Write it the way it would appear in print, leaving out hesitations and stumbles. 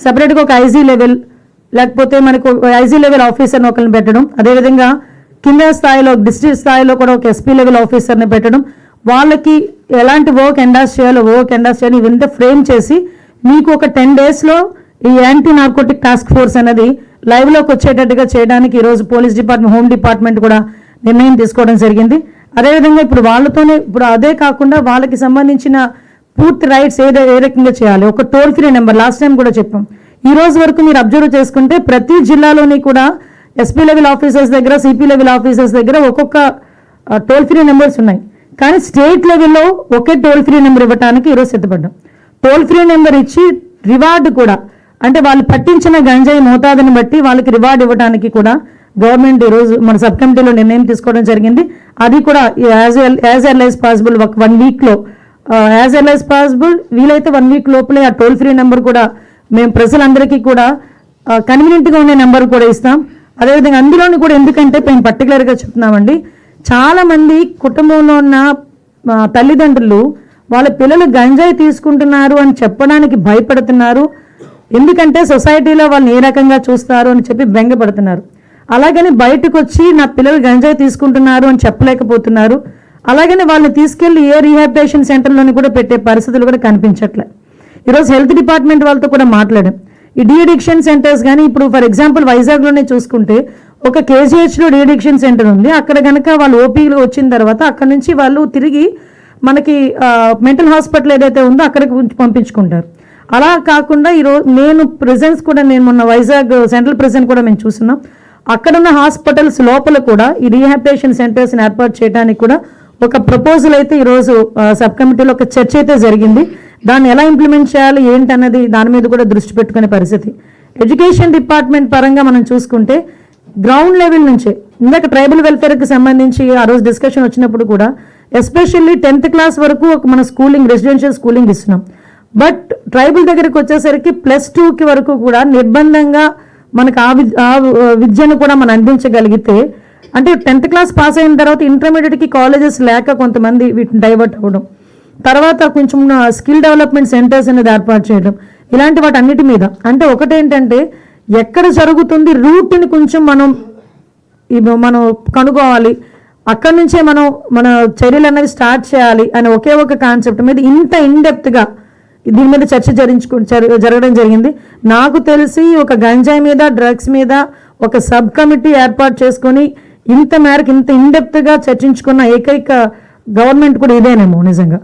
సపరేట్గా ఒక IG level లేకపోతే మనకు ఐజీ లెవెల్ ఆఫీసర్ని ఒకరిని పెట్టడం, అదేవిధంగా కింద స్థాయిలో డిస్ట్రిక్ట్ స్థాయిలో కూడా ఒక ఎస్పీ లెవెల్ ఆఫీసర్ని పెట్టడం, వాళ్ళకి ఎలాంటి వర్క్ ఎండాస్ చేయాలో ఇవంతా ఫ్రేమ్ చేసి మీకు ఒక 10 daysలో ఈ యాంటీ నార్కోటిక్ టాస్క్ ఫోర్స్ అనేది లైవ్లోకి వచ్చేటట్టుగా చేయడానికి ఈరోజు పోలీస్ డిపార్ట్మెంట్, హోమ్ డిపార్ట్మెంట్ కూడా నిర్ణయం తీసుకోవడం జరిగింది. అదేవిధంగా ఇప్పుడు వాళ్ళతోనే ఇప్పుడు అదే కాకుండా వాళ్ళకి సంబంధించిన పూర్తి రైట్స్ ఏ రకంగా చేయాలి, ఒక toll free number last time కూడా చెప్పాం. ఈ రోజు వరకు మీరు అబ్జర్వ్ చేసుకుంటే ప్రతి జిల్లాలోని కూడా ఎస్పీ లెవెల్ ఆఫీసర్స్ దగ్గర, సిపి లెవెల్ ఆఫీసర్స్ దగ్గర ఒక్కొక్క టోల్ ఫ్రీ నెంబర్స్ ఉన్నాయి. కానీ స్టేట్ లెవెల్లో ఒకే టోల్ ఫ్రీ నెంబర్ ఇవ్వడానికి ఈరోజు సిద్ధపడ్డాం. టోల్ ఫ్రీ నెంబర్ ఇచ్చి రివార్డు కూడా, అంటే వాళ్ళు పట్టించిన గంజాయి మోతాదుని బట్టి వాళ్ళకి రివార్డు ఇవ్వడానికి కూడా గవర్నమెంట్ ఈరోజు మన సబ్ కమిటీలో నిర్ణయం తీసుకోవడం జరిగింది. అది కూడా యాజ్ ఎర్లీ యాజ్ పాసిబుల్ ఒక 1 weekలో, యాజ్ ఎర్లీ యాజ్ పాసిబుల్ వీలైతే 1 week లోపలే ఆ టోల్ ఫ్రీ నెంబర్ కూడా మేము ప్రజలందరికీ కూడా కన్వీనియంట్గా ఉండే నెంబర్ కూడా ఇస్తాం. అదేవిధంగా అందులోని కూడా ఎందుకంటే మేము పర్టికులర్గా చెప్తున్నామండి, చాలామంది కుటుంబంలో ఉన్న తల్లిదండ్రులు వాళ్ళ పిల్లలు గంజాయి తీసుకుంటున్నారు అని చెప్పడానికి భయపడుతున్నారు. ఎందుకంటే సొసైటీలో వాళ్ళని ఏ రకంగా చూస్తారు అని చెప్పి బెంగపడుతున్నారు. అలాగని బయటకు వచ్చి నా పిల్లలు గంజాయి తీసుకుంటున్నారు అని చెప్పలేకపోతున్నారు. అలాగని వాళ్ళని తీసుకెళ్లి ఏ రీహాబిలిటేషన్ సెంటర్లోని కూడా పెట్టే పరిస్థితులు కూడా కనిపించట్లే. ఈరోజు హెల్త్ డిపార్ట్మెంట్ వాళ్ళతో కూడా మాట్లాడాం. ఈ డీఅడిక్షన్ సెంటర్స్ కానీ ఇప్పుడు ఫర్ ఎగ్జాంపుల్ వైజాగ్లోనే చూసుకుంటే ఒక కేజీహెచ్లో డీఅడిక్షన్ సెంటర్ ఉంది. అక్కడ కనుక వాళ్ళు ఓపీలో వచ్చిన తర్వాత అక్కడ నుంచి వాళ్ళు తిరిగి మనకి మెంటల్ హాస్పిటల్ ఏదైతే ఉందో అక్కడికి పంపించుకుంటారు. అలా కాకుండా ఈరోజు నేను మొన్న వైజాగ్ సెంట్రల్ ప్రెజెంట్ కూడా మేము చూస్తున్నాం. అక్కడున్న హాస్పిటల్స్ లోపల కూడా ఈ రీహాబిలిటేషన్ సెంటర్స్ని ఏర్పాటు చేయడానికి కూడా ఒక ప్రపోజల్ అయితే ఈరోజు సబ్ కమిటీలో ఒక చర్చ అయితే జరిగింది. దాన్ని ఎలా ఇంప్లిమెంట్ చేయాలి ఏంటన్నది దాని మీద కూడా దృష్టి పెట్టుకునే పరిస్థితి. ఎడ్యుకేషన్ డిపార్ట్మెంట్ పరంగా మనం చూసుకుంటే గ్రౌండ్ లెవెల్ నుంచే ఇందాక ట్రైబల్ వెల్ఫేర్కి సంబంధించి ఆ రోజు డిస్కషన్ వచ్చినప్పుడు కూడా ఎస్పెషల్లీ 10th class వరకు మన స్కూలింగ్, రెసిడెన్షియల్ స్కూలింగ్ ఇస్తున్నాం. బట్ ట్రైబల్ దగ్గరికి వచ్చేసరికి +2 వరకు కూడా నిర్బంధంగా మనకు ఆ విద్యను కూడా మనం అందించగలిగితే, అంటే 10th class పాస్ అయిన తర్వాత ఇంటర్మీడియట్కి కాలేజెస్ లేక కొంతమంది వీటిని డైవర్ట్ అవ్వడం, తర్వాత కొంచెం స్కిల్ డెవలప్మెంట్ సెంటర్స్ అనేది ఏర్పాటు చేయడం, ఇలాంటి వాటి అన్నిటి మీద అంటే ఒకటేంటంటే ఎక్కడ జరుగుతుంది రూట్ని కొంచెం మనం కనుగోవాలి, అక్కడి నుంచే మన చర్యలు అనేవి స్టార్ట్ చేయాలి అనే ఒకే ఒక కాన్సెప్ట్ మీద ఇంత ఇన్డెప్త్గా దీని మీద చర్చ జరగడం జరిగింది. నాకు తెలిసి ఒక గంజాయి మీద, డ్రగ్స్ మీద ఒక సబ్ కమిటీ ఏర్పాటు చేసుకొని ఇంత మేరకు ఇంత ఇన్డెప్త్గా చర్చించుకున్న ఏకైక గవర్నమెంట్ కూడా ఇదేనేమో నిజంగా.